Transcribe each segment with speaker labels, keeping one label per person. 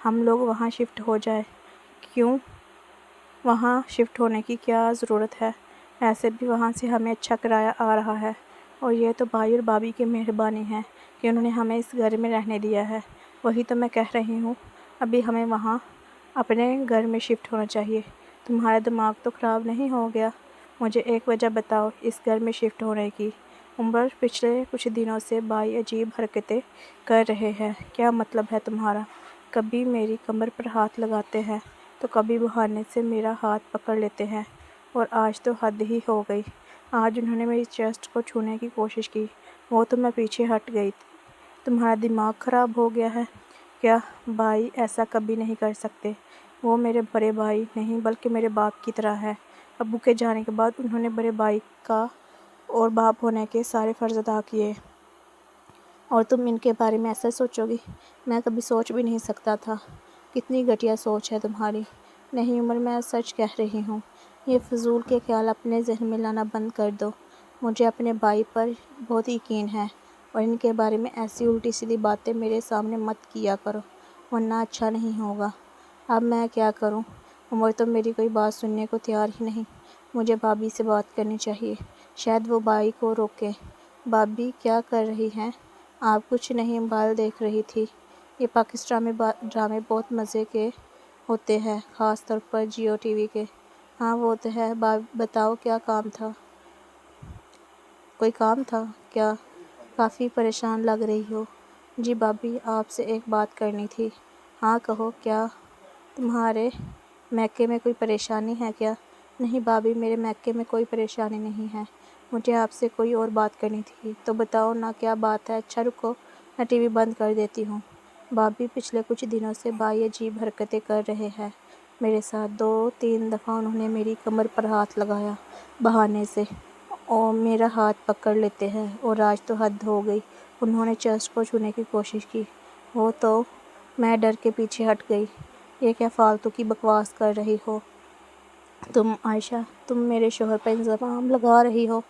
Speaker 1: ہم لوگ وہاں شفٹ ہو جائیں۔ کیوں؟ وہاں شفٹ ہونے کی کیا ضرورت ہے؟ ایسے بھی وہاں سے ہمیں اچھا کرایہ آ رہا ہے، اور یہ تو بھائی اور بھابھی کی مہربانی ہے کہ انہوں نے ہمیں اس گھر میں رہنے دیا ہے۔ وہی تو میں کہہ رہی ہوں، ابھی ہمیں وہاں اپنے گھر میں شفٹ ہونا چاہیے۔ تمہارا دماغ تو خراب نہیں ہو گیا؟ مجھے ایک وجہ بتاؤ اس گھر میں شفٹ ہونے کی۔ عمر، پچھلے کچھ دنوں سے بھائی عجیب حرکتیں کر رہے ہیں، کیا مطلب ہے تمہارا؟ کبھی میری کمر پر ہاتھ لگاتے ہیں تو کبھی بہانے سے میرا ہاتھ پکڑ لیتے ہیں، اور آج تو حد ہی ہو گئی۔ آج انہوں نے میری چیسٹ کو چھونے کی کوشش کی، وہ تو میں پیچھے ہٹ گئی۔ تمہارا دماغ خراب ہو گیا ہے کیا؟ بھائی ایسا کبھی نہیں کر سکتے، وہ میرے بڑے بھائی نہیں بلکہ میرے باپ کی طرح ہے۔ ابو کے جانے کے بعد انہوں نے بڑے بھائی کا اور باپ ہونے کے سارے فرض ادا کیے، اور تم ان کے بارے میں ایسا سوچو گی؟ میں کبھی سوچ بھی نہیں سکتا تھا۔ کتنی گھٹیا سوچ ہے تمہاری۔ نہیں عمر، میں سچ کہہ رہی ہوں، یہ فضول کے خیال اپنے ذہن میں لانا بند کر دو۔ مجھے اپنے بھائی پر بہت یقین ہے، اور ان کے بارے میں ایسی الٹی سیدھی باتیں میرے سامنے مت کیا کرو، ورنہ اچھا نہیں ہوگا۔ اب میں کیا کروں؟ عمر تو میری کوئی بات سننے کو تیار ہی نہیں۔ مجھے بھابھی سے بات کرنی چاہیے، شاید وہ بھائی کو روکے۔ بھابھی کیا کر رہی ہیں آپ؟ کچھ نہیں، موبائل دیکھ رہی تھی۔ یہ پاکستانی ڈرامے بہت مزے کے ہوتے ہیں، خاص طور پر جیو ٹی وی کے۔ ہاں وہ تو ہے، بتاؤ کیا کام تھا؟ کوئی کام تھا کیا؟ کافی پریشان لگ رہی ہو۔ جی بھابھی، آپ سے ایک بات کرنی تھی۔ ہاں کہو، کیا تمہارے میکے میں کوئی پریشانی ہے کیا؟ نہیں بھابھی، میرے میکے میں کوئی پریشانی نہیں ہے، مجھے آپ سے کوئی اور بات کرنی تھی۔ تو بتاؤ نا کیا بات ہے؟ اچھا رکو، میں ٹی وی بند کر دیتی ہوں۔ بھابھی، پچھلے کچھ دنوں سے بھائی عجیب حرکتیں کر رہے ہیں میرے ساتھ۔ 2-3 دفعہ انہوں نے میری کمر پر ہاتھ لگایا بہانے سے، اور میرا ہاتھ پکڑ لیتے ہیں، اور آج تو حد ہو گئی، انہوں نے چیسٹ کو چھونے کی کوشش کی، وہ تو میں ڈر کے پیچھے ہٹ گئی۔ یہ کیا فالتو کی بکواس کر رہی ہو تم عائشہ؟ تم میرے شوہر پر الزام لگا رہی ہو۔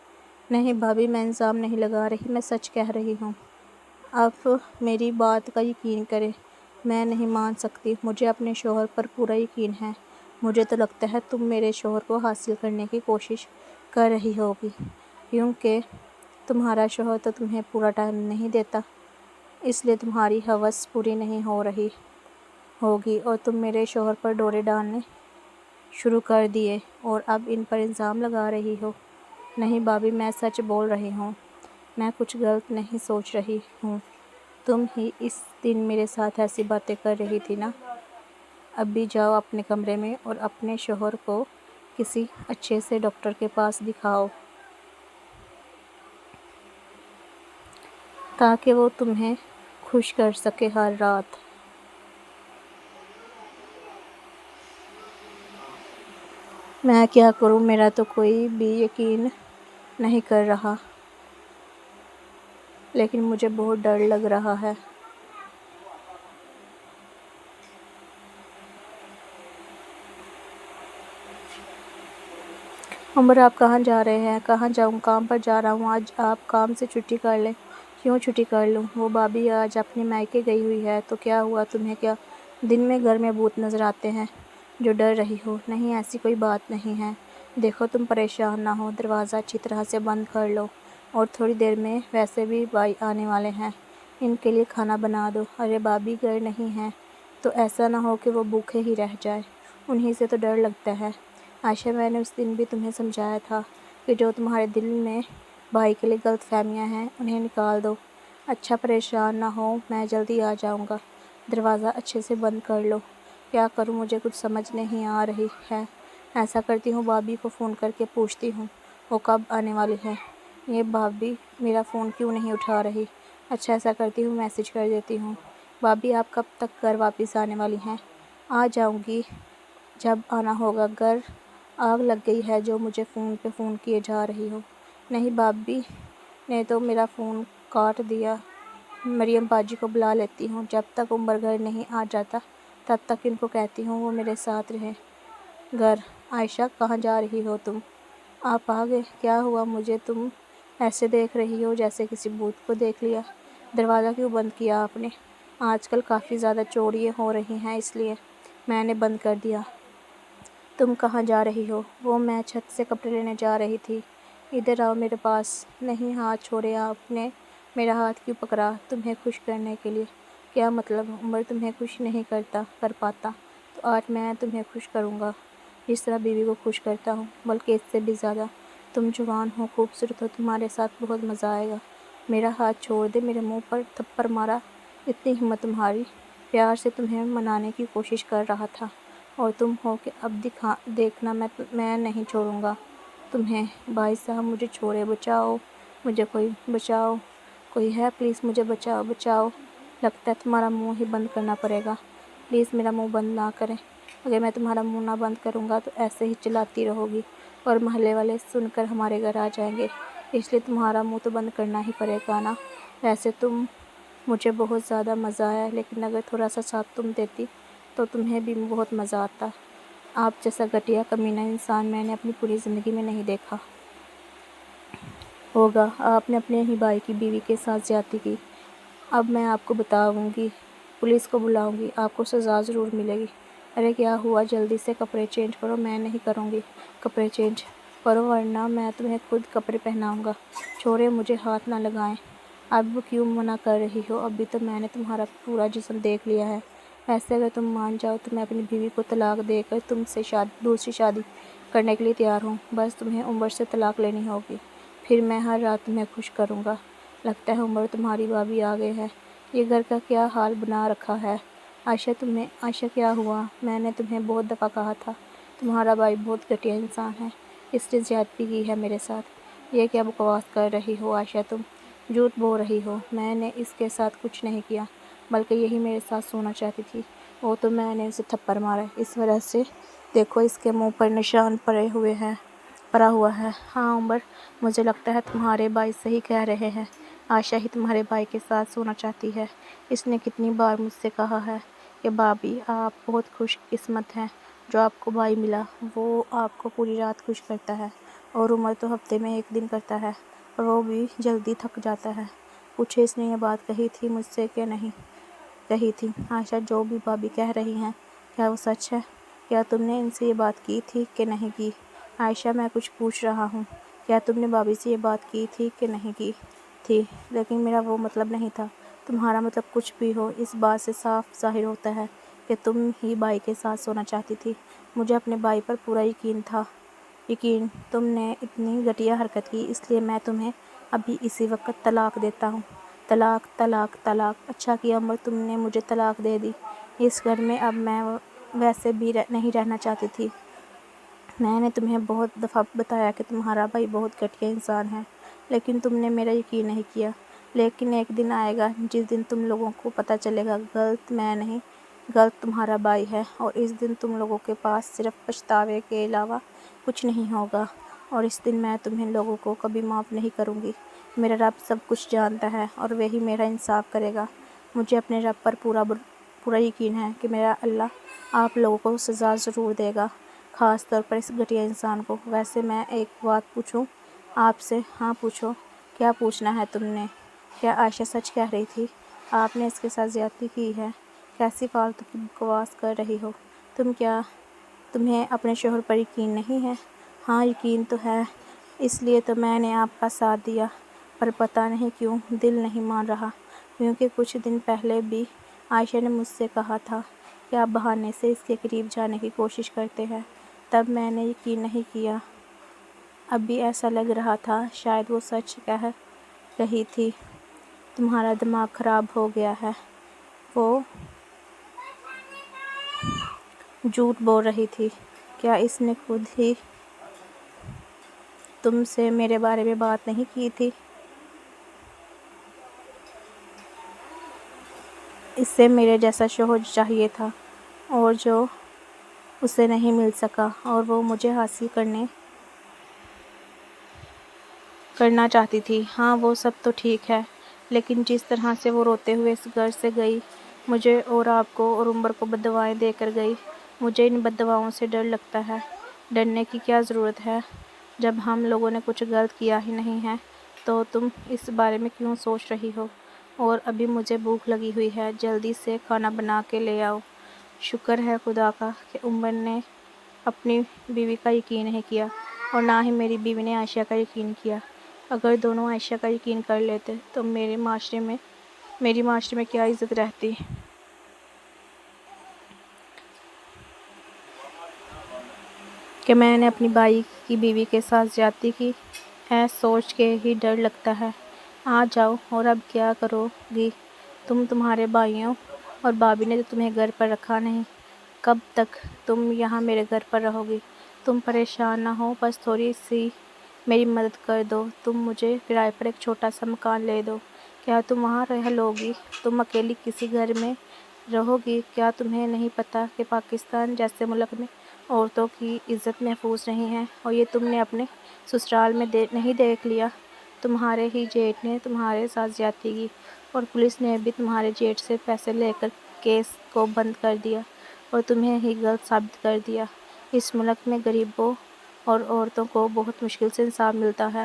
Speaker 1: نہیں بھابھی، میں الزام نہیں لگا رہی، میں سچ کہہ رہی ہوں۔ آپ میری بات کا یقین کریں، میں نہیں مان سکتی، مجھے اپنے شوہر پر پورا یقین ہے۔ مجھے تو لگتا ہے تم میرے شوہر کو حاصل کرنے کی کوشش کر رہی ہوگی، کیونکہ تمہارا شوہر تو تمہیں پورا ٹائم نہیں دیتا، اس لیے تمہاری ہوس پوری نہیں ہو رہی ہوگی، اور تم میرے شوہر پر ڈورے ڈالنے شروع کر دیے، اور اب ان پر الزام لگا رہی ہو۔ نہیں بھابھی، میں سچ بول رہی ہوں، میں کچھ غلط نہیں سوچ رہی ہوں۔ تم ہی اس دن میرے ساتھ ایسی باتیں کر رہی تھی نا۔ ابھی جاؤ اپنے کمرے میں اور اپنے شوہر کو کسی اچھے سے ڈاکٹر کے پاس دکھاؤ، تاکہ وہ تمہیں خوش کر سکے ہر رات۔ میں کیا کروں، میرا تو کوئی بھی یقین نہیں کر رہا، لیکن مجھے بہت ڈر لگ رہا ہے۔ عمر، آپ کہاں جا رہے ہیں؟ کہاں جاؤں، کام پر جا رہا ہوں۔ آج آپ کام سے چھٹی کر لیں۔ کیوں چھٹی کر لوں؟ وہ بھابھی آج اپنے میکے گئی ہوئی ہے، تو کیا ہوا تمہیں؟ کیا دن میں گھر میں بھوت نظر آتے ہیں جو ڈر رہی ہو؟ نہیں ایسی کوئی بات نہیں ہے۔ دیکھو تم پریشان نہ ہو، دروازہ اچھی طرح سے بند کر لو، اور تھوڑی دیر میں ویسے بھی بھائی آنے والے ہیں، ان کے لیے کھانا بنا دو۔ ارے بھابھی گھر نہیں ہیں تو ایسا نہ ہو کہ وہ بھوکے ہی رہ جائیں، انہیں سے تو ڈر لگتا ہے۔ عائشہ، میں نے اس دن بھی تمہیں سمجھایا تھا کہ جو تمہارے دل میں بھائی کے لیے غلط فہمیاں ہیں انہیں نکال دو۔ اچھا پریشان نہ ہو، میں جلدی آ جاؤں گا، دروازہ اچھے سے بند کر لو۔ کیا کروں، مجھے کچھ سمجھ نہیں آ رہی ہے۔ ایسا کرتی ہوں، بھابھی کو فون کر کے پوچھتی ہوں وہ کب آنے والی ہے۔ یہ بھابھی میرا فون کیوں نہیں اٹھا رہی؟ اچھا ایسا کرتی ہوں، میسج کر دیتی ہوں۔ بھابھی آپ کب تک گھر واپس آنے والی ہیں؟ آ جاؤں گی جب آنا ہوگا، گھر آگ لگ گئی ہے جو مجھے فون پہ فون کیے جا رہی ہو۔ نہیں بھابھی نے تو میرا فون کاٹ دیا، مریم باجی کو بلا لیتی ہوں، جب تک عمر گھر نہیں آ جاتا تب تک ان کو کہتی ہوں وہ میرے ساتھ رہیں گھر۔ عائشہ، کہاں جا رہی ہو تم؟ آپ آ گئے؟ کیا ہوا، مجھے تم ایسے دیکھ رہی ہو جیسے کسی بھوت کو دیکھ لیا؟ دروازہ کیوں بند کیا آپ نے؟ آج کل کافی زیادہ چوریاں ہو رہی ہیں، اس لیے میں نے بند کر دیا۔ تم کہاں جا رہی ہو؟ وہ میں چھت سے کپڑے لینے جا رہی تھی۔ ادھر آؤ میرے پاس۔ نہیں، ہاتھ چھوڑے۔ آپ نے میرا ہاتھ کیوں پکڑا؟ تمہیں خوش کرنے کے لیے۔ کیا مطلب؟ عمر تمہیں خوش نہیں کر پاتا تو آج میں تمہیں خوش کروں گا، جس طرح بیوی کو خوش کرتا ہوں، بلکہ اس سے بھی زیادہ۔ تم جوان ہو، خوبصورت ہو، تمہارے ساتھ بہت مزہ آئے گا۔ میرا ہاتھ چھوڑ دے۔ میرے منہ پر تھپڑ مارا۔ اتنی ہمت تمہاری؟ پیار سے تمہیں منانے کی کوشش کر رہا تھا اور تم ہو کہ اب دیکھنا میں نہیں چھوڑوں گا تمہیں۔ بھائی صاحب مجھے چھوڑے، بچاؤ مجھے، کوئی بچاؤ، کوئی ہے؟ پلیز مجھے بچاؤ، بچاؤ۔ لگتا ہے تمہارا منہ ہی بند کرنا پڑے گا۔ پلیز میرا منہ بند نہ کریں۔ اگر میں تمہارا منہ نہ بند کروں گا تو ایسے ہی چلاتی رہو گی اور محلے والے سن کر ہمارے گھر آ جائیں گے، اس لیے تمہارا منہ تو بند کرنا ہی پڑے گا نا۔ ویسے مجھے بہت زیادہ مزہ آیا، لیکن اگر تھوڑا سا ساتھ تم دیتی تو تمہیں بھی بہت مزہ آتا۔ آپ جیسا گھٹیا کمینہ انسان میں نے اپنی پوری زندگی میں نہیں دیکھا ہوگا۔ آپ نے اپنے ہی بھائی کی بیوی کے ساتھ زیادتی کی۔ اب میں آپ کو بتاؤں گی، پولیس کو بلاؤں گی، آپ کو سزا ضرور ملے گی۔ ارے کیا ہوا؟ جلدی سے کپڑے چینج کرو۔ میں نہیں کروں گی۔ کپڑے چینج کرو ورنہ میں تمہیں خود کپڑے پہناؤں گا۔ چھوڑیں مجھے، ہاتھ نہ لگائیں۔ اب کیوں منع کر رہی ہو؟ ابھی تو میں نے تمہارا پورا جسم دیکھ لیا ہے۔ ویسے اگر تم مان جاؤ تو میں اپنی بیوی کو طلاق دے کر تم سے دوسری شادی کرنے کے لیے تیار ہوں۔ بس تمہیں عمر سے طلاق لینی ہوگی، پھر میں ہر رات تمہیں خوش کروں گا۔ لگتا ہے عمر تمہاری بھابھی آ گئے ہے۔ یہ گھر کا کیا حال بنا رکھا ہے؟ عائشہ کیا ہوا؟ میں نے تمہیں بہت دفعہ کہا تھا تمہارا بھائی بہت گھٹیا انسان ہے، اس نے زیادتی کی ہے میرے ساتھ۔ یہ کیا بکواس کر رہی ہو عائشہ؟ تم جھوٹ بول رہی ہو۔ میں نے اس کے ساتھ کچھ نہیں کیا، بلکہ یہی میرے ساتھ سونا چاہتی تھی۔ وہ تو میں نے اسے تھپڑ مارا، اس وجہ سے دیکھو اس کے منہ پر نشان پڑا ہوا ہے۔ ہاں عمر، مجھے لگتا ہے تمہارے بھائی صحیح کہہ رہے ہیں۔ عائشہ ہی تمہارے بھائی کے ساتھ سونا چاہتی ہے۔ اس نے کتنی بار مجھ سے کہا ہے کہ بھابھی آپ بہت خوش قسمت ہیں جو آپ کو بھائی ملا، وہ آپ کو پوری رات خوش کرتا ہے، اور عمر تو ہفتے میں ایک دن کرتا ہے اور وہ بھی جلدی تھک جاتا ہے۔ پوچھے اس نے یہ بات کہی تھی مجھ سے کہ نہیں کہی تھی؟ عائشہ جو بھی بھابھی کہہ رہی ہیں کیا وہ سچ ہے؟ کیا تم نے ان سے یہ بات کی تھی کہ نہیں کی؟ عائشہ میں کچھ پوچھ رہا ہوں، کیا تم نے بھابھی سے یہ بات کی تھی کہ نہیں کی تھی؟ لیکن میرا وہ مطلب نہیں تھا۔ تمہارا مطلب کچھ بھی ہو، اس بات سے صاف ظاہر ہوتا ہے کہ تم ہی بھائی کے ساتھ سونا چاہتی تھی۔ مجھے اپنے بھائی پر پورا یقین تھا۔ تم نے اتنی گھٹیا حرکت کی، اس لیے میں تمہیں ابھی اسی وقت طلاق دیتا ہوں۔ طلاق طلاق طلاق! اچھا کیا عمر تم نے مجھے طلاق دے دی۔ اس گھر میں اب میں ویسے بھی نہیں رہنا چاہتی تھی۔ میں نے تمہیں بہت دفعہ بتایا کہ تمہارا بھائی بہت گھٹیا انسان ہے، لیکن تم نے میرا یقین نہیں کیا۔ لیکن ایک دن آئے گا جس دن تم لوگوں کو پتہ چلے گا غلط میں نہیں، غلط تمہارا بھائی ہے، اور اس دن تم لوگوں کے پاس صرف پچھتاوے کے علاوہ کچھ نہیں ہوگا، اور اس دن میں تمہیں لوگوں کو کبھی معاف نہیں کروں گی۔ میرا رب سب کچھ جانتا ہے اور وہی میرا انصاف کرے گا۔ مجھے اپنے رب پر پورا یقین ہے کہ میرا اللہ آپ لوگوں کو سزا ضرور دے گا، خاص طور پر اس گھٹیا انسان کو۔ ویسے میں ایک بات پوچھوں آپ سے؟ ہاں پوچھو۔ کیا پوچھنا ہے تم نے؟ کیا عائشہ سچ کہہ رہی تھی؟ آپ نے اس کے ساتھ زیادتی کی ہے؟ کیسی فالتو کی بکواس کر رہی ہو تمہیں اپنے شوہر پر یقین نہیں ہے؟ ہاں یقین تو ہے، اس لیے تو میں نے آپ کا ساتھ دیا، پر پتہ نہیں کیوں دل نہیں مان رہا، کیونکہ کچھ دن پہلے بھی عائشہ نے مجھ سے کہا تھا کہ آپ بہانے سے اس کے قریب جانے کی کوشش کرتے ہیں، تب میں نے یقین نہیں کیا۔ ابھی ایسا لگ رہا تھا شاید وہ سچ کہہ رہی تھی۔ تمہارا دماغ خراب ہو گیا ہے۔ وہ جھوٹ بول رہی تھی۔ کیا اس نے خود ہی تم سے میرے بارے میں بات نہیں کی تھی؟ اسے میرے جیسا شوہر چاہیے تھا، اور جو اسے نہیں مل سکا، اور وہ مجھے حاصل کرنا چاہتی تھی۔ ہاں وہ سب تو ٹھیک ہے، لیکن جس طرح سے وہ روتے ہوئے اس گھر سے گئی، مجھے اور آپ کو اور عمر کو بددعائیں دے کر گئی، مجھے ان بددعاؤں سے ڈر لگتا ہے۔ ڈرنے کی کیا ضرورت ہے؟ جب ہم لوگوں نے کچھ غلط کیا ہی نہیں ہے تو تم اس بارے میں کیوں سوچ رہی ہو؟ اور ابھی مجھے بھوک لگی ہوئی ہے، جلدی سے کھانا بنا کے لے آؤ۔ شکر ہے خدا کا کہ عمر نے اپنی بیوی کا یقین نہیں کیا اور نہ ہی میری بیوی نے عائشہ کا یقین کیا۔ اگر دونوں عائشہ کا یقین کر لیتے تو میری معاشرے میں کیا عزت رہتی۔ کہ میں نے اپنی بھائی کی بیوی کے ساتھ زیادتی کی، سوچ کے ہی ڈر لگتا ہے۔ آ جاؤ، اور اب کیا کرو گی تم؟ تمہارے بھائیوں اور بھابھی نے تو تمہیں گھر پر رکھا نہیں، کب تک تم یہاں میرے گھر پر رہو گی؟ تم پریشان نہ ہو، بس تھوڑی سی میری مدد کر دو، تم مجھے کرائے پر ایک چھوٹا سا مکان لے دو۔ کیا تم وہاں رہ لو گی؟ تم اکیلی کسی گھر میں رہو گی؟ کیا تمہیں نہیں پتہ کہ پاکستان جیسے ملک میں عورتوں کی عزت محفوظ نہیں ہے؟ اور یہ تم نے اپنے سسرال میں نہیں دیکھ لیا؟ تمہارے ہی جیٹھ نے تمہارے ساتھ زیادتی کی اور پولیس نے بھی تمہارے جیٹھ سے پیسے لے کر کیس کو بند کر دیا اور تمہیں ہی غلط ثابت کر دیا۔ اس ملک میں غریبوں اور عورتوں کو بہت مشکل سے انصاف ملتا ہے۔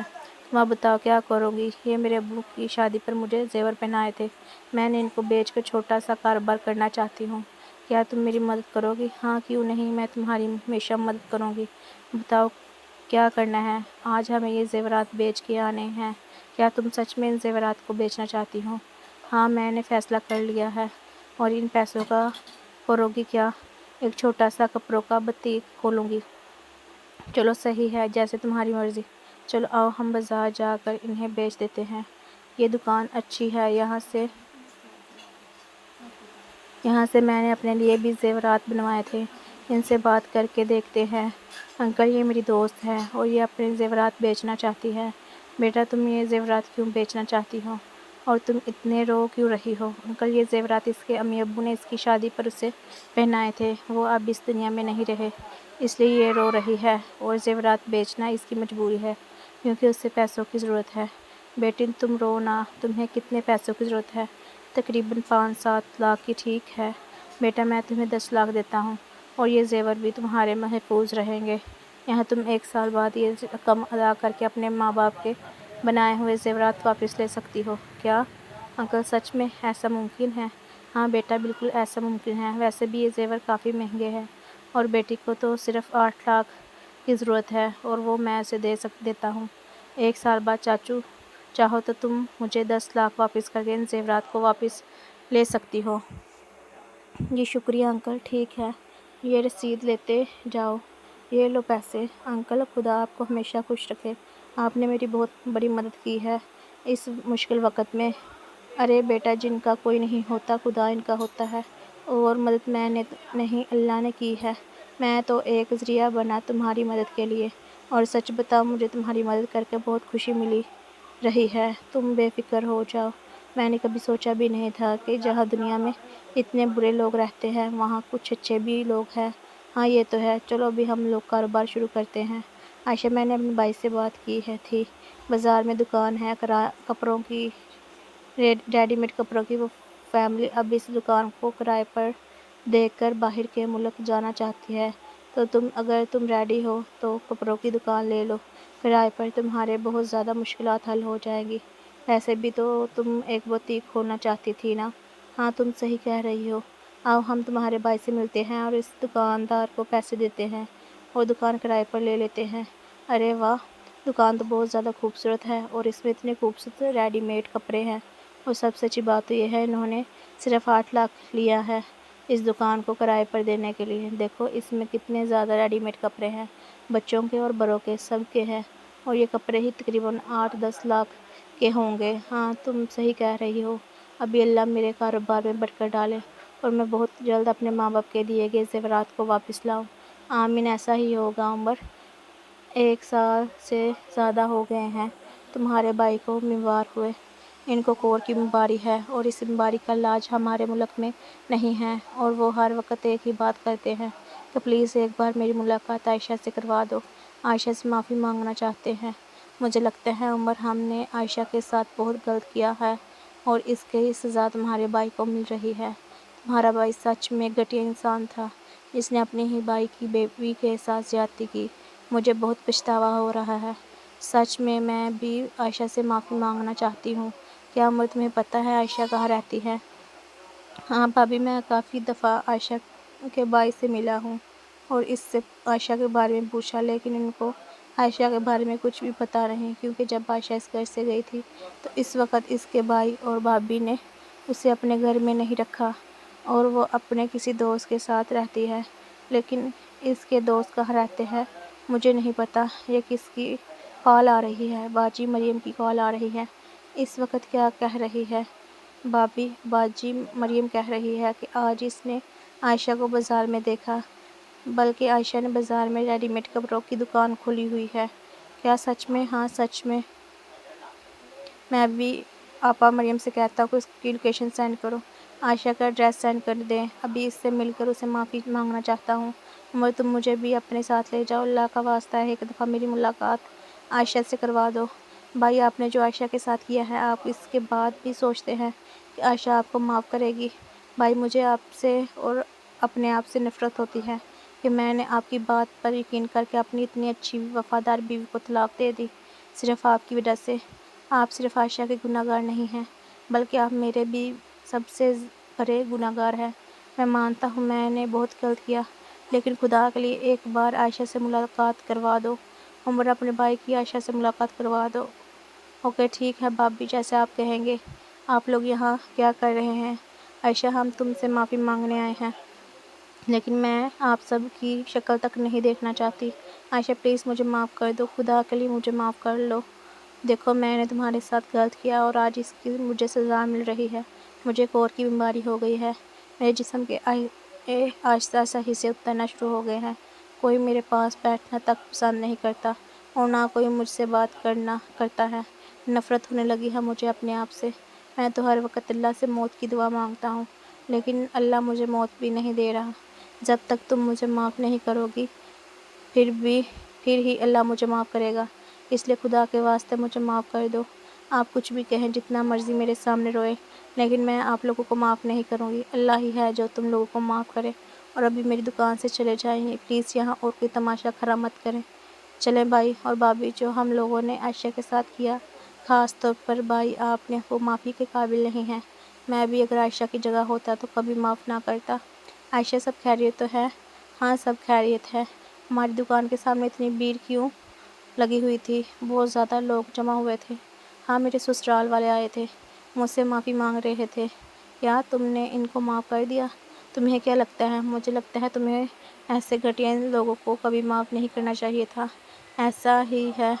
Speaker 1: تم اب بتاؤ کیا کرو گی؟ یہ میرے ابو کی شادی پر مجھے زیور پہنائے تھے، میں نے ان کو بیچ کر چھوٹا سا کاروبار کرنا چاہتی ہوں۔ کیا تم میری مدد کرو گی؟ ہاں، کیوں نہیں، میں تمہاری ہمیشہ مدد کروں گی۔ بتاؤ کیا کرنا ہے؟ آج ہمیں یہ زیورات بیچ کے آنے ہیں۔ کیا تم سچ میں ان زیورات کو بیچنا چاہتی ہو؟ ہاں، میں نے فیصلہ کر لیا ہے۔ اور ان پیسوں کا کرو گی کیا؟ ایک چھوٹا سا کپڑوں کا بوتیک کھولوں گی۔ چلو صحیح ہے، جیسے تمہاری مرضی۔ چلو آؤ ہم بازار جا کر انہیں بیچ دیتے ہیں۔ یہ دکان اچھی ہے، یہاں سے میں نے اپنے لیے بھی زیورات بنوائے تھے، ان سے بات کر کے دیکھتے ہیں۔ انکل، یہ میری دوست ہے اور یہ اپنے زیورات بیچنا چاہتی ہے۔ بیٹا، تم یہ زیورات کیوں بیچنا چاہتی ہو اور تم اتنے رو کیوں رہی ہو؟ انکل، یہ زیورات اس کے امی ابو نے اس کی شادی پر اسے پہنائے تھے، وہ اب اس دنیا میں نہیں رہے، اس لیے یہ رو رہی ہے اور زیورات بیچنا اس کی مجبوری ہے کیونکہ اسے پیسوں کی ضرورت ہے۔ بیٹی تم رو نہ، تمہیں کتنے پیسوں کی ضرورت ہے؟ تقریباً 5-7 لاکھ کی۔ ٹھیک ہے بیٹا، میں تمہیں 10 لاکھ دیتا ہوں اور یہ زیور بھی تمہارے محفوظ رہیں گے۔ یہاں تم 1 سال بعد یہ رقم ادا کر کے اپنے ماں باپ کے بنائے ہوئے زیورات واپس لے سکتی ہو۔ کیا انکل سچ میں ایسا ممکن ہے؟ ہاں بیٹا، بالکل ایسا ممکن ہے۔ ویسے بھی یہ زیور کافی مہنگے ہیں اور بیٹی کو تو صرف 8 لاکھ کی ضرورت ہے اور وہ میں اسے دیتا ہوں۔ 1 سال بعد چاچو چاہو تو تم مجھے 10 لاکھ واپس کر کے ان زیورات کو واپس لے سکتی ہو۔ جی شکریہ انکل، ٹھیک ہے، یہ رسید لیتے جاؤ۔ یہ لو پیسے۔ انکل، خدا آپ کو ہمیشہ خوش رکھے، آپ نے میری بہت بڑی مدد کی ہے اس مشکل وقت میں۔ ارے بیٹا، جن کا کوئی نہیں ہوتا خدا ان کا ہوتا ہے، اور مدد میں نے نہیں اللہ نے کی ہے، میں تو ایک ذریعہ بنا تمہاری مدد کے لیے۔ اور سچ بتاؤ، مجھے تمہاری مدد کر کے بہت خوشی مل رہی ہے۔ تم بے فکر ہو جاؤ، میں نے کبھی سوچا بھی نہیں تھا کہ جہاں دنیا میں اتنے برے لوگ رہتے ہیں وہاں کچھ اچھے بھی لوگ ہیں۔ ہاں یہ تو ہے، چلو ابھی ہم لوگ کاروبار شروع کرتے ہیں۔ عائشہ، میں نے اپنے بھائی سے بات کی تھی، بازار میں دکان ہے کپڑوں کی، ریڈی میڈ کپڑوں کی، وہ فیملی اب اس دکان کو کرائے پر دے کر باہر کے ملک جانا چاہتی ہے، تو اگر تم ریڈی ہو تو کپڑوں کی دکان لے لو کرائے پر، تمہارے بہت زیادہ مشکلات حل ہو جائیں گی۔ ویسے بھی تو تم ایک بوتیک کھولنا چاہتی تھی نا؟ ہاں تم صحیح کہہ رہی ہو۔ آؤ ہم تمہارے بھائی سے ملتے ہیں اور اس دکاندار کو پیسے دیتے ہیں اور دکان کرائے پر لے لیتے ہیں۔ ارے واہ، دکان تو بہت زیادہ خوبصورت ہے اور اس میں اتنے خوبصورت ریڈی میڈ کپڑے ہیں، اور سب سے اچھی بات تو یہ ہے انہوں نے صرف 8 لاکھ لیا ہے اس دکان کو کرائے پر دینے کے لیے۔ دیکھو اس میں کتنے زیادہ ریڈی میڈ کپڑے ہیں، بچوں کے اور بڑوں کے، سب کے ہیں، اور یہ کپڑے ہی تقریباً 8-10 لاکھ کے ہوں گے۔ ہاں تم صحیح کہہ رہی ہو، ابھی اللہ میرے کاروبار میں برکت ڈالے اور میں بہت جلد اپنے ماں باپ کے دیے گئے زیورات کو واپس لاؤں۔ آمین، ایسا ہی ہوگا۔ عمر 1 سال سے زیادہ ہو گئے ہیں تمہارے بھائی کو بیمار ہوئے، ان کو کور کی بیماری ہے اور اس بیماری کا علاج ہمارے ملک میں نہیں ہے، اور وہ ہر وقت ایک ہی بات کرتے ہیں کہ پلیز ایک بار میری ملاقات عائشہ سے کروا دو، عائشہ سے معافی مانگنا چاہتے ہیں۔ مجھے لگتا ہے عمر، ہم نے عائشہ کے ساتھ بہت غلط کیا ہے اور اس کی سزا تمہارے بھائی کو مل رہی ہے۔ تمہارا بھائی سچ میں گھٹیا انسان تھا جس نے اپنے ہی بھائی کی بیوی کے ساتھ زیادتی کی۔ مجھے بہت پچھتاوا ہو رہا ہے، سچ میں بھی عائشہ سے معافی مانگنا چاہتی ہوں کیا عمر تمہیں پتہ ہے عائشہ کہاں رہتی ہے؟ ہاں بھابھی، میں کافی دفعہ عائشہ کے بھائی سے ملا ہوں اور اس سے عائشہ کے بارے میں پوچھا، لیکن ان کو عائشہ کے بارے میں کچھ بھی پتہ نہیں، کیونکہ جب عائشہ اس گھر سے گئی تھی تو اس وقت اس کے بھائی اور بھابھی نے اسے اپنے گھر میں نہیں رکھا اور وہ اپنے کسی دوست کے ساتھ رہتی ہے۔ لیکن اس کے دوست کہاں رہتے ہیں مجھے نہیں پتہ۔ یہ کس کی کال آ رہی ہے؟ باجی مریم کی کال آ رہی ہے۔ اس وقت کیا کہہ رہی ہے بھابھی؟ باجی مریم کہہ رہی ہے کہ آج اس نے عائشہ کو بازار میں دیکھا، بلکہ عائشہ نے بازار میں ریڈی میڈ کپڑوں کی دکان کھولی ہوئی ہے۔ کیا سچ میں؟ ہاں سچ میں۔ میں بھی آپا مریم سے کہتا ہوں کہ اس کی لوکیشن سینڈ کرو، عائشہ کا ایڈریس سینڈ کر دیں۔ ابھی اس سے مل کر اسے معافی مانگنا چاہتا ہوں۔ عمر تم مجھے بھی اپنے ساتھ لے جاؤ، اللہ کا واسطہ ہے ایک دفعہ میری ملاقات عائشہ سے کروا دو۔ بھائی آپ نے جو عائشہ کے ساتھ کیا ہے، آپ اس کے بعد بھی سوچتے ہیں کہ عائشہ آپ کو معاف کرے گی؟ بھائی مجھے آپ سے اور اپنے آپ سے نفرت ہوتی ہے کہ میں نے آپ کی بات پر یقین کر کے اپنی اتنی اچھی وفادار بیوی کو طلاق دے دی، صرف آپ کی وجہ سے۔ آپ صرف عائشہ کے گناہ گار نہیں ہیں، بلکہ آپ میرے بھی سب سے بڑے گناہ گار ہیں۔ میں مانتا ہوں میں نے بہت غلط کیا، لیکن خدا کے لیے ایک بار عائشہ سے ملاقات کروا دو۔ عمر اپنے بھائی کی عائشہ سے ملاقات کروا دو۔ اوکے ٹھیک ہے بھابھی، جیسے آپ کہیں گے۔ آپ لوگ یہاں کیا کر رہے ہیں؟ عائشہ ہم تم سے معافی مانگنے آئے ہیں، لیکن میں آپ سب کی شکل تک نہیں دیکھنا چاہتی۔ عائشہ پلیز مجھے معاف کر دو، خدا کے لیے مجھے معاف کر لو۔ دیکھو میں نے تمہارے ساتھ غلط کیا اور آج اس کی مجھے سزا مل رہی ہے۔ مجھے ایک اور کی بیماری ہو گئی ہے، میرے جسم کے آہستہ آہستہ حصے اترنا شروع ہو گئے ہیں۔ کوئی میرے پاس بیٹھنا تک پسند نہیں کرتا اور نہ کوئی مجھ سے بات کرتا ہے۔ نفرت ہونے لگی ہے مجھے اپنے آپ سے۔ میں تو ہر وقت اللہ سے موت کی دعا مانگتا ہوں، لیکن اللہ مجھے موت بھی نہیں دے رہا۔ جب تک تم مجھے معاف نہیں کرو گی پھر ہی اللہ مجھے معاف کرے گا۔ اس لیے خدا کے واسطے مجھے معاف کر دو۔ آپ کچھ بھی کہیں، جتنا مرضی میرے سامنے روئے، لیکن میں آپ لوگوں کو معاف نہیں کروں گی۔ اللہ ہی ہے جو تم لوگوں کو معاف کرے۔ اور ابھی میری دکان سے چلے جائیں، پلیز یہاں اور کوئی تماشا خراب مت کریں۔ چلیں بھائی اور بھابھی، جو ہم لوگوں نے عائشہ کے ساتھ کیا، خاص طور پر بھائی آپ نے، وہ معافی کے قابل نہیں ہے۔ میں بھی اگر عائشہ کی جگہ ہوتا تو کبھی معاف نہ کرتا۔ عائشہ سب خیریت تو ہے؟ ہاں سب خیریت ہے۔ ہماری دکان کے سامنے اتنی بھیڑ کیوں لگی ہوئی تھی؟ بہت زیادہ لوگ جمع ہوئے تھے۔ ہاں میرے سسرال والے آئے تھے، مجھ سے معافی مانگ رہے تھے۔ کیا تم نے ان کو معاف کر دیا؟ تمہیں کیا لگتا ہے؟ مجھے لگتا ہے تمہیں ایسے گھٹیا لوگوں کو کبھی معاف نہیں کرنا چاہیے تھا۔ ایسا ہی ہے،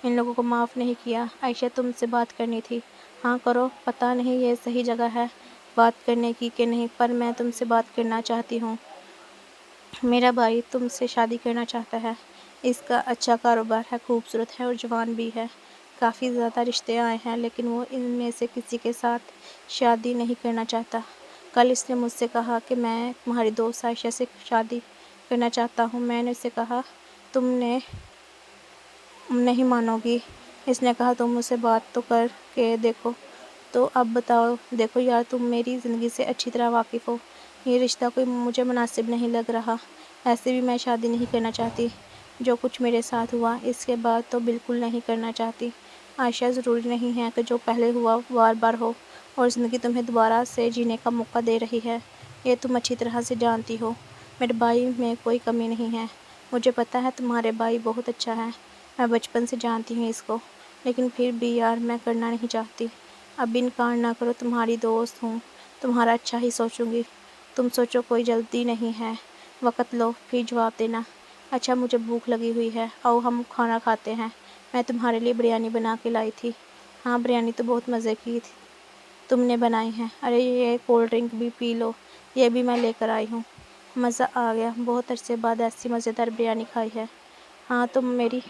Speaker 1: ان لوگوں کو معاف نہیں کیا۔ عائشہ تم سے بات کرنی تھی۔ ہاں کرو، پتہ نہیں یہ صحیح جگہ ہے بات کرنے کی کہ نہیں، پر میں تم سے بات کرنا چاہتی ہوں۔ میرا بھائی تم سے شادی کرنا چاہتا ہے۔ اس کا اچھا کاروبار ہے، خوبصورت ہے اور جوان بھی ہے۔ کافی زیادہ رشتے آئے ہیں، لیکن وہ ان میں سے کسی کے ساتھ شادی نہیں کرنا چاہتا۔ کل اس نے مجھ سے کہا کہ میں تمہاری دوست عائشہ سے شادی کرنا چاہتا ہوں۔ میں نے اسے کہا تم نہیں مانو گی۔ اس نے کہا تم مجھ سے بات تو کر کے دیکھو۔ تو اب بتاؤ۔ دیکھو یار، تم میری زندگی سے اچھی طرح واقف ہو، یہ رشتہ کوئی مجھے مناسب نہیں لگ رہا۔ ایسے بھی میں شادی نہیں کرنا چاہتی، جو کچھ میرے ساتھ ہوا اس کے بعد تو بالکل نہیں کرنا چاہتی۔ عائشہ ضروری نہیں ہے کہ جو پہلے ہوا بار بار ہو، اور زندگی تمہیں دوبارہ سے جینے کا موقع دے رہی ہے، یہ تم اچھی طرح سے جانتی ہو۔ میرے بھائی میں کوئی کمی نہیں ہے، مجھے پتہ ہے تمہارے بھائی بہت اچھا ہے، میں بچپن سے جانتی ہوں اس کو، لیکن پھر بھی یار میں کرنا نہیں چاہتی۔ اب انکار نہ کرو، تمہاری دوست ہوں، تمہارا اچھا ہی سوچوں گی۔ تم سوچو، کوئی جلدی نہیں ہے، وقت لو پھر جواب دینا۔ اچھا مجھے بھوک لگی ہوئی ہے، آؤ ہم کھانا کھاتے ہیں۔ میں تمہارے لیے بریانی بنا کے لائی تھی۔ ہاں بریانی تو بہت مزے کی تم نے بنائی ہے۔ ارے یہ کولڈ ڈرنک بھی پی لو، یہ بھی میں لے کر آئی ہوں۔ مزہ آ گیا، بہت عرصے بعد ایسی مزیدار بریانی کھائی ہے۔ ہاں تم میری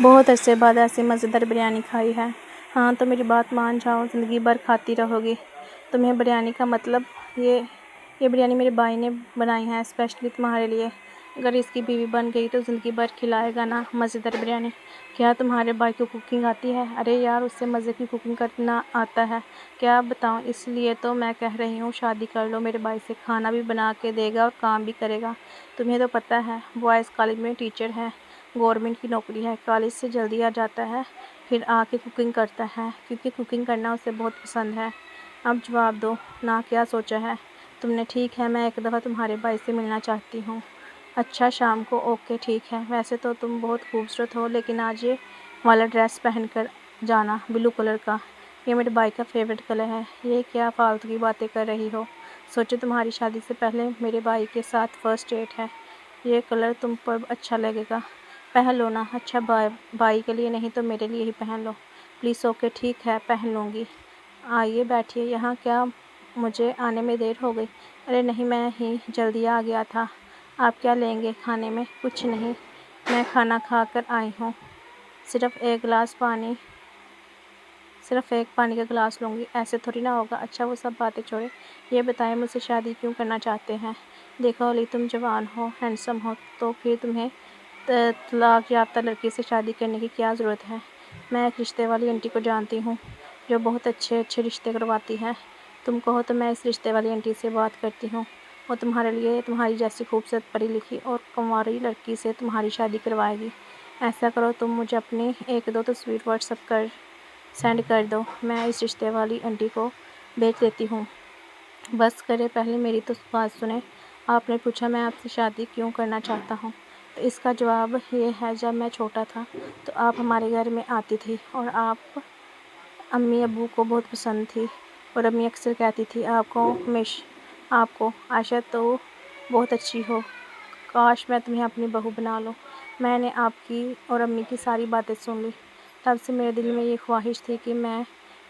Speaker 1: بہت عرصے بعد ایسی مزیدار بریانی کھائی ہے۔ ہاں تو میری بات مان جاؤ، زندگی بھر کھاتی رہو گی۔ تمہیں بریانی کا مطلب؟ یہ بریانی میرے بھائی نے بنائی ہے اسپیشلی تمہارے لیے۔ اگر اس کی بیوی بن گئی تو زندگی بھر کھلائے گا نا مزیدار بریانی۔ کیا تمہارے بھائی کو کوکنگ آتی ہے؟ ارے یار اسے مزے کی کوکنگ کرنا آتا ہے، کیا بتاؤں، اس لیے تو میں کہہ رہی ہوں شادی کر لو میرے بھائی سے، کھانا بھی بنا کے دے گا اور کام بھی کرے گا۔ تمہیں تو پتہ ہے بوائز کالج میں ٹیچر ہے، گورنمنٹ کی نوکری ہے، کالج سے جلدی آ جاتا ہے، پھر آ کے کوکنگ کرتا ہے کیونکہ کوکنگ کرنا اسے بہت پسند ہے۔ اب جواب دو نا، کیا سوچا ہے تم نے؟ ٹھیک ہے، میں ایک دفعہ تمہارے بھائی سے ملنا چاہتی ہوں۔ اچھا، شام کو؟ اوکے ٹھیک ہے۔ ویسے تو تم بہت خوبصورت ہو، لیکن آج یہ والا ڈریس پہن کر جانا، بلو کلر کا۔ یہ میرے بھائی کا فیوریٹ کلر ہے۔ یہ کیا فالتو کی باتیں کر رہی ہو؟ سوچو تمہاری شادی سے پہلے میرے بھائی کے ساتھ فرسٹ ڈیٹ ہے۔ یہ کلر تم پر اچھا لگے گا، پہن لو نا۔ اچھا، بھائی کے لیے نہیں تو میرے لیے ہی پہن لو پلیز۔ اوکے ٹھیک ہے، پہن لوں گی۔ آئیے بیٹھیے یہاں۔ کیا مجھے آنے میں دیر ہو گئی؟ ارے نہیں، میں ہی جلدی آ گیا تھا۔ آپ کیا لیں گے کھانے میں؟ کچھ نہیں، میں کھانا کھا کر آئی ہوں۔ صرف ایک پانی کا گلاس لوں گی، ایسے تھوڑی نہ ہوگا۔ اچھا وہ سب باتیں چھوڑیں، یہ بتائیں مجھ سے شادی کیوں کرنا چاہتے ہیں؟ دیکھو علی، تم جوان ہو، ہینڈسم ہو، تو پھر تمہیں طلاق یافتہ لڑکی سے شادی کرنے کی کیا ضرورت ہے؟ میں ایک رشتے والی آنٹی کو جانتی ہوں جو بہت اچھے رشتے کرواتی ہے۔ تم کہو تو میں اس رشتے والی آنٹی سے بات کرتی ہوں، وہ تمہارے لیے تمہاری جیسی خوبصورت پڑھی لکھی اور کنواری لڑکی سے تمہاری شادی کروائے گی۔ ایسا کرو، تم مجھے اپنی 1-2 تصویر واٹس ایپ پر سینڈ کر دو، میں اس رشتے والی آنٹی کو بھیج دیتی ہوں۔ بس کرے، پہلے میری تو بات سنیں۔ آپ نے پوچھا میں آپ سے شادی کیوں کرنا چاہتا ہوں، تو اس کا جواب یہ ہے، جب میں چھوٹا تھا تو آپ ہمارے گھر میں آتی تھی اور آپ امی ابو کو بہت پسند تھی، اور امی اکثر کہتی تھی آپ کو عائشہ تو بہت اچھی ہو، کاش میں تمہیں اپنی بہو بنا لوں۔ میں نے آپ کی اور امی کی ساری باتیں سن لی، تب سے میرے دل میں یہ خواہش تھی کہ میں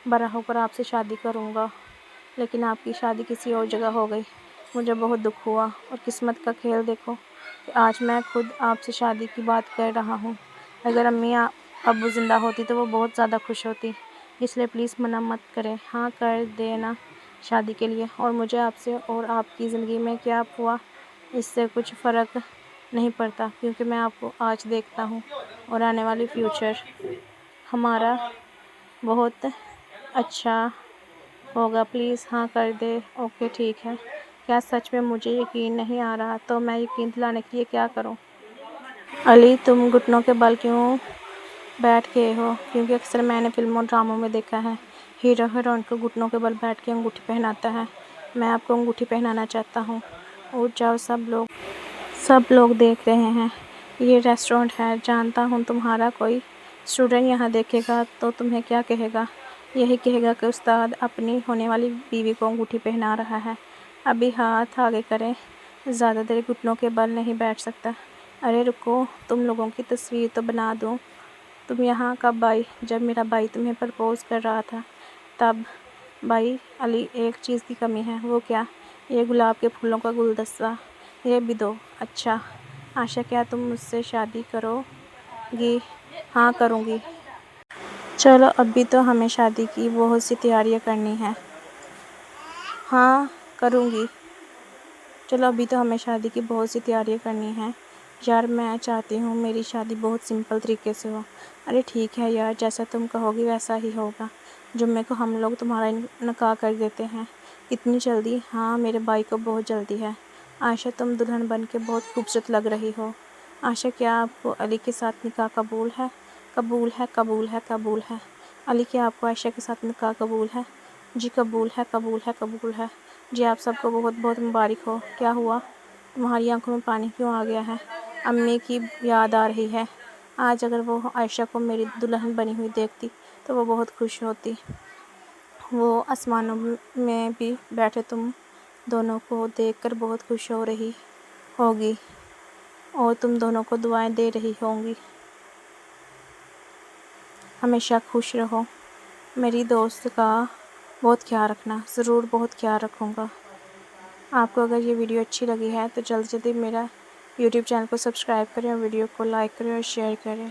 Speaker 1: بڑا ہو کر آپ سے شادی کروں گا، لیکن آپ کی شادی کسی اور جگہ ہو گئی۔ مجھے بہت دکھ ہوا، اور قسمت کا کھیل دیکھو کہ آج میں خود آپ سے شادی کی بات کر رہا ہوں۔ اگر امی ابو زندہ ہوتی تو وہ بہت زیادہ خوش ہوتی، اس لیے پلیز منع مت کریں، ہاں کر دیں نا شادی کے لیے۔ اور مجھے آپ سے اور آپ کی زندگی میں کیا ہوا اس سے کچھ فرق نہیں پڑتا، کیونکہ میں آپ کو آج دیکھتا ہوں اور آنے والی فیوچر ہمارا بہت اچھا ہوگا۔ پلیز ہاں کر دیں۔ اوکے ٹھیک ہے۔ کیا سچ میں مجھے یقین نہیں آ رہا؟ تو میں یقین دلانے کے لیے کیا کروں؟ علی، تم گھٹنوں کے بل کیوں بیٹھ گئے ہو؟ کیونکہ اکثر میں نے فلموں ڈراموں میں دیکھا ہے، ہیرو ہیروئن کو گھٹنوں کے بل بیٹھ کے انگوٹھی پہناتا ہے۔ میں آپ کو انگوٹھی پہنانا چاہتا ہوں۔ اٹھ جاؤ، سب لوگ دیکھ رہے ہیں، یہ ریسٹورنٹ ہے۔ جانتا ہوں تمہارا کوئی اسٹوڈنٹ یہاں دیکھے گا تو تمہیں کیا کہے گا؟ یہی کہے گا کہ استاد اپنی ہونے والی بیوی کو انگوٹھی پہنا رہا ہے۔ ابھی ہاتھ آگے کریں، زیادہ دیر گھٹنوں کے بل نہیں بیٹھ سکتا۔ ارے رکو، تم لوگوں کی تصویر تو بنا دوں۔ تم یہاں کب آئی؟ جب میرا بھائی تمہیں پرپوز کر رہا تھا تب۔ بھائی علی، ایک چیز کی کمی ہے۔ وہ کیا؟ یہ گلاب کے پھولوں کا گلدستہ، یہ بھی دو۔ اچھا عائشہ، کیا تم مجھ سے شادی کرو گی؟ ہاں کروں گی۔ چلو، ابھی تو ہمیں شادی کی بہت سی تیاریاں کرنی ہیں۔ ہاں کروں گی۔ چلو، ابھی تو ہمیں شادی کی بہت سی تیاریاں کرنی ہیں۔ یار میں چاہتی ہوں میری شادی بہت سمپل طریقے سے ہو۔ ارے ٹھیک ہے یار، جیسا تم کہو گی ویسا ہی ہوگا۔ جمعے کو ہم لوگ تمہارا نکاح کر دیتے ہیں۔ اتنی جلدی؟ ہاں، میرے بھائی کو بہت جلدی ہے۔ عائشہ، تم دلہن بن کے بہت خوبصورت لگ رہی ہو۔ عائشہ، کیا آپ کو علی کے ساتھ نکاح قبول ہے؟ قبول ہے، قبول ہے، قبول ہے۔ علی، کیا آپ کو عائشہ کے ساتھ نکاح قبول ہے؟ جی قبول ہے، قبول ہے، قبول ہے۔ جی آپ سب کو بہت بہت مبارک ہو۔ کیا ہوا؟ تمہاری آنکھوں میں پانی کیوں آ گیا ہے؟ امی کی یاد آ رہی ہے۔ آج اگر وہ عائشہ کو میری دلہن بنی ہوئی دیکھتی تو وہ بہت خوش ہوتی۔ وہ آسمانوں میں بھی بیٹھے تم دونوں کو دیکھ کر بہت خوش ہو رہی ہوگی، اور تم دونوں کو دعائیں دے رہی ہوں گی۔ ہمیشہ خوش رہو۔ میری دوست کا بہت خیال رکھنا۔ ضرور، بہت خیال رکھوں گا۔ آپ کو اگر یہ ویڈیو اچھی لگی ہے تو جلدی میرا یوٹیوب چینل کو سبسکرائب کریں، اور ویڈیو کو لائک کریں اور شیئر کریں۔